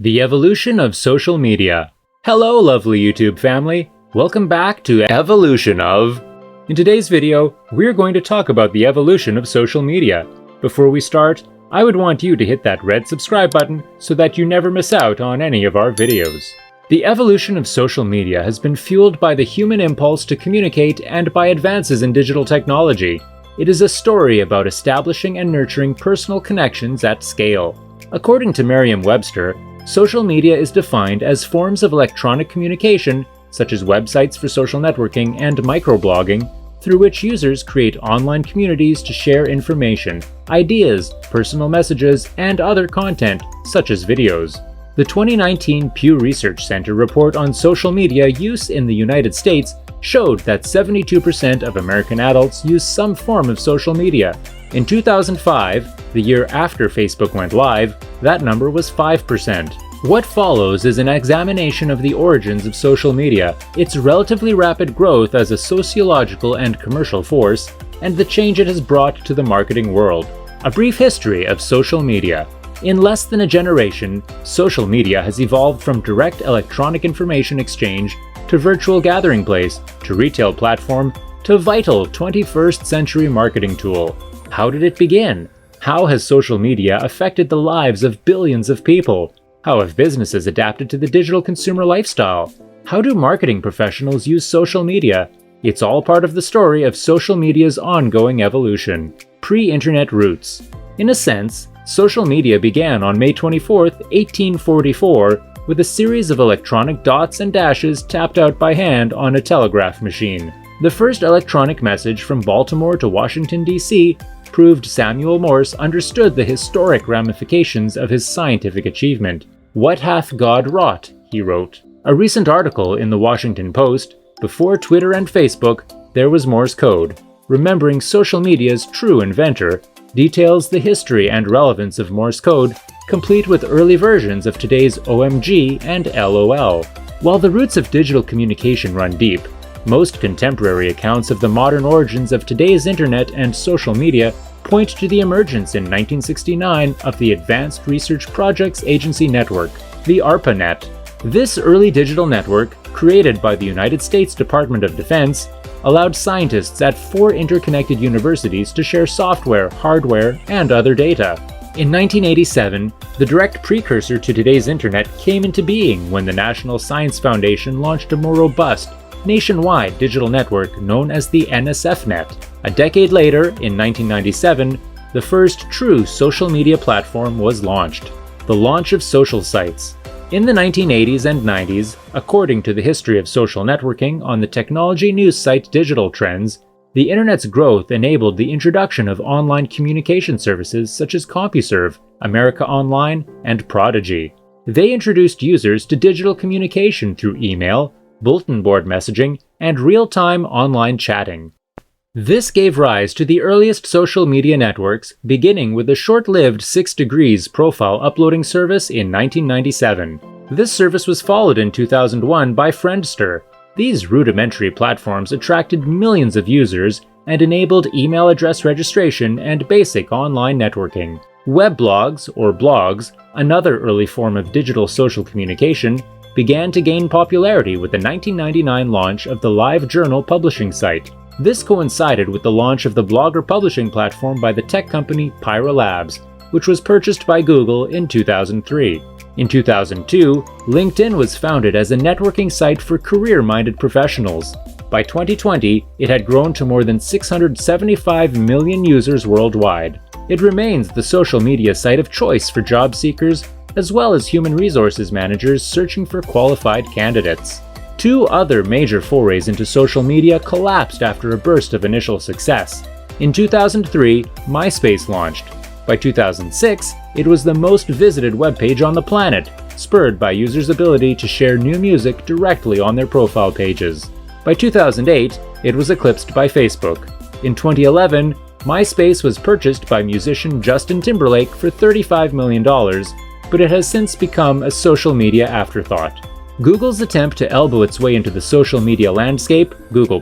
The evolution of social media. Hello, lovely YouTube family. Welcome back to Evolution of. In today's video, we're going to talk about the evolution of social media. Before we start, I would want you to hit that red subscribe button so that you never miss out on any of our videos. The evolution of social media has been fueled by the human impulse to communicate and by advances in digital technology. It is a story about establishing and nurturing personal connections at scale. According to Merriam-Webster, social media is defined as forms of electronic communication, such as websites for social networking and microblogging, through which users create online communities to share information, ideas, personal messages, and other content, such as videos. The 2019 Pew Research Center report on social media use in the United States showed that 72% of American adults use some form of social media. In 2005, the year after Facebook went live, that number was 5%. What follows is an examination of the origins of social media, its relatively rapid growth as a sociological and commercial force, and the change it has brought to the marketing world. A brief history of social media. In less than a generation, social media has evolved from direct electronic information exchange to virtual gathering place, to retail platform, to vital 21st century marketing tool. How did it begin? How has social media affected the lives of billions of people? How have businesses adapted to the digital consumer lifestyle? How do marketing professionals use social media? It's all part of the story of social media's ongoing evolution. Pre-internet roots. In a sense, social media began on May 24, 1844, with a series of electronic dots and dashes tapped out by hand on a telegraph machine. The first electronic message from Baltimore to Washington, D.C. proved Samuel Morse understood the historic ramifications of his scientific achievement. "What hath God wrought?" he wrote. A recent article in the Washington Post, "Before Twitter and Facebook, there was Morse code. Remembering social media's true inventor," details the history and relevance of Morse code, complete with early versions of today's OMG and LOL. While the roots of digital communication run deep, most contemporary accounts of the modern origins of today's internet and social media point to the emergence in 1969 of the Advanced Research Projects Agency Network, the ARPANET. This early digital network, created by the United States Department of Defense, allowed scientists at 4 interconnected universities to share software, hardware, and other data. In 1987, the direct precursor to today's internet came into being when the National Science Foundation launched a more robust, nationwide digital network known as the NSFNet. A decade later, in 1997, the first true social media platform was launched, the launch of social sites. In the 1980s and 90s, according to the history of social networking on the technology news site Digital Trends, the internet's growth enabled the introduction of online communication services such as CompuServe, America Online, and Prodigy. They introduced users to digital communication through email, bulletin board messaging, and real-time online chatting. This gave rise to the earliest social media networks, beginning with the short-lived 6 Degrees profile uploading service in 1997. This service was followed in 2001 by Friendster. These rudimentary platforms attracted millions of users and enabled email address registration and basic online networking. Weblogs, or blogs, another early form of digital social communication, began to gain popularity with the 1999 launch of the LiveJournal publishing site. This coincided with the launch of the blogger publishing platform by the tech company Pyra Labs, which was purchased by Google in 2003. In 2002, LinkedIn was founded as a networking site for career-minded professionals. By 2020, it had grown to more than 675 million users worldwide. It remains the social media site of choice for job seekers, as well as human resources managers searching for qualified candidates. 2 other major forays into social media collapsed after a burst of initial success. In 2003, MySpace launched. By 2006, it was the most visited webpage on the planet, spurred by users' ability to share new music directly on their profile pages. By 2008, it was eclipsed by Facebook. In 2011, MySpace was purchased by musician Justin Timberlake for $35 million, but it has since become a social media afterthought. Google's attempt to elbow its way into the social media landscape, Google+,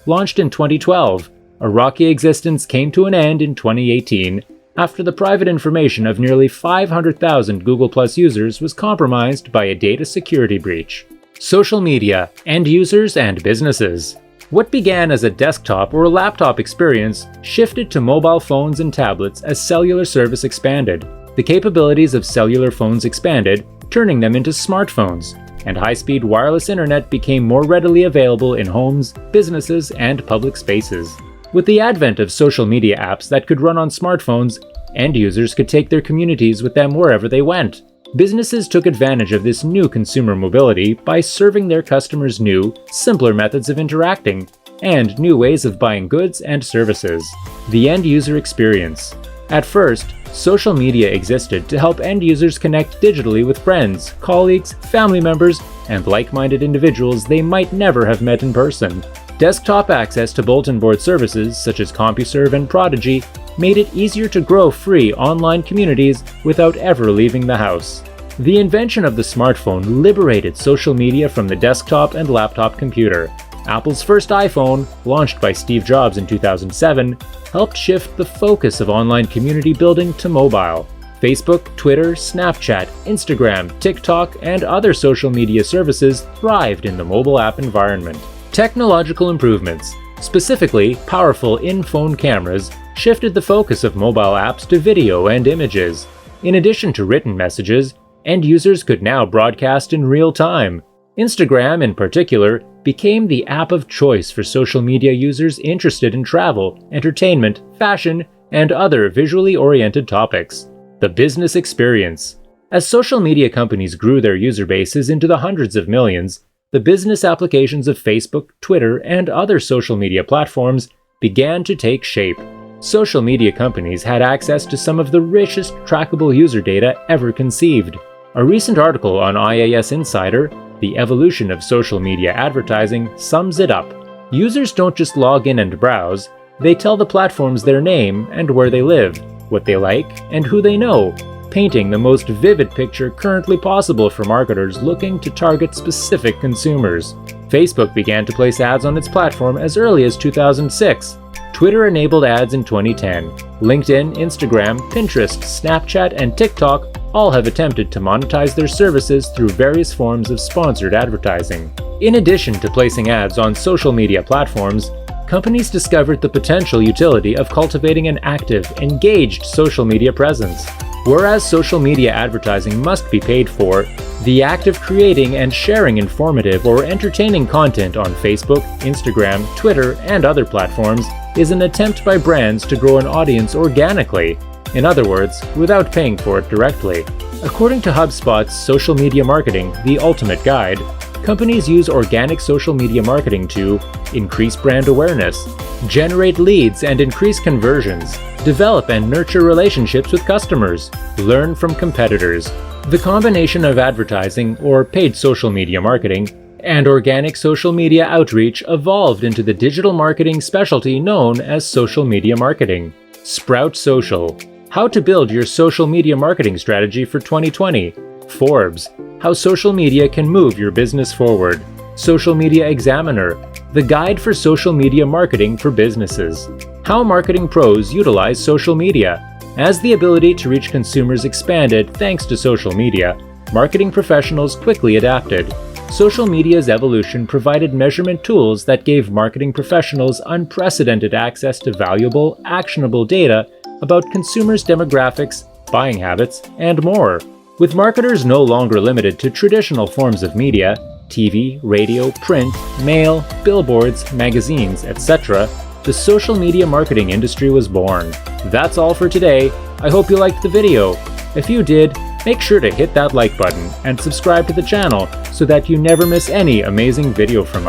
launched in 2012. A rocky existence came to an end in 2018, after the private information of nearly 500,000 Google Plus users was compromised by a data security breach. Social media, end users, and businesses. What began as a desktop or laptop experience shifted to mobile phones and tablets as cellular service expanded. The capabilities of cellular phones expanded, turning them into smartphones, and high-speed wireless internet became more readily available in homes, businesses, and public spaces. With the advent of social media apps that could run on smartphones, end users could take their communities with them wherever they went. Businesses took advantage of this new consumer mobility by serving their customers new, simpler methods of interacting, and new ways of buying goods and services. The end user experience. At first, social media existed to help end users connect digitally with friends, colleagues, family members, and like-minded individuals they might never have met in person. Desktop access to bulletin board services such as CompuServe and Prodigy made it easier to grow free online communities without ever leaving the house. The invention of the smartphone liberated social media from the desktop and laptop computer. Apple's first iPhone, launched by Steve Jobs in 2007, helped shift the focus of online community building to mobile. Facebook, Twitter, Snapchat, Instagram, TikTok, and other social media services thrived in the mobile app environment. Technological improvements, specifically powerful in-phone cameras, shifted the focus of mobile apps to video and images. In addition to written messages, end users could now broadcast in real time. Instagram, in particular, became the app of choice for social media users interested in travel, entertainment, fashion, and other visually oriented topics. The business experience. As social media companies grew their user bases into the hundreds of millions, the business applications of Facebook, Twitter, and other social media platforms began to take shape. Social media companies had access to some of the richest trackable user data ever conceived. A recent article on IAS Insider, The Evolution of Social Media Advertising, sums it up. Users don't just log in and browse, they tell the platforms their name and where they live, what they like, and who they know, painting the most vivid picture currently possible for marketers looking to target specific consumers. Facebook began to place ads on its platform as early as 2006. Twitter enabled ads in 2010. LinkedIn, Instagram, Pinterest, Snapchat, and TikTok all have attempted to monetize their services through various forms of sponsored advertising. In addition to placing ads on social media platforms, companies discovered the potential utility of cultivating an active, engaged social media presence. Whereas social media advertising must be paid for, the act of creating and sharing informative or entertaining content on Facebook, Instagram, Twitter, and other platforms is an attempt by brands to grow an audience organically. In other words, without paying for it directly. According to HubSpot's Social Media Marketing, the Ultimate Guide, companies use organic social media marketing to increase brand awareness, generate leads and increase conversions, develop and nurture relationships with customers, learn from competitors. The combination of advertising, or paid social media marketing, and organic social media outreach evolved into the digital marketing specialty known as social media marketing. Sprout Social. How to build your social media marketing strategy for 2020. Forbes. How social media can move your business forward. Social Media Examiner. The guide for social media marketing for businesses. How marketing pros utilize social media. As the ability to reach consumers expanded thanks to social media, marketing professionals quickly adapted. Social media's evolution provided measurement tools that gave marketing professionals unprecedented access to valuable, actionable data about consumers' demographics, buying habits, and more. With marketers no longer limited to traditional forms of media, TV, radio, print, mail, billboards, magazines, etc., the social media marketing industry was born. That's all for today. I hope you liked the video. If you did, make sure to hit that like button and subscribe to the channel so that you never miss any amazing video from us.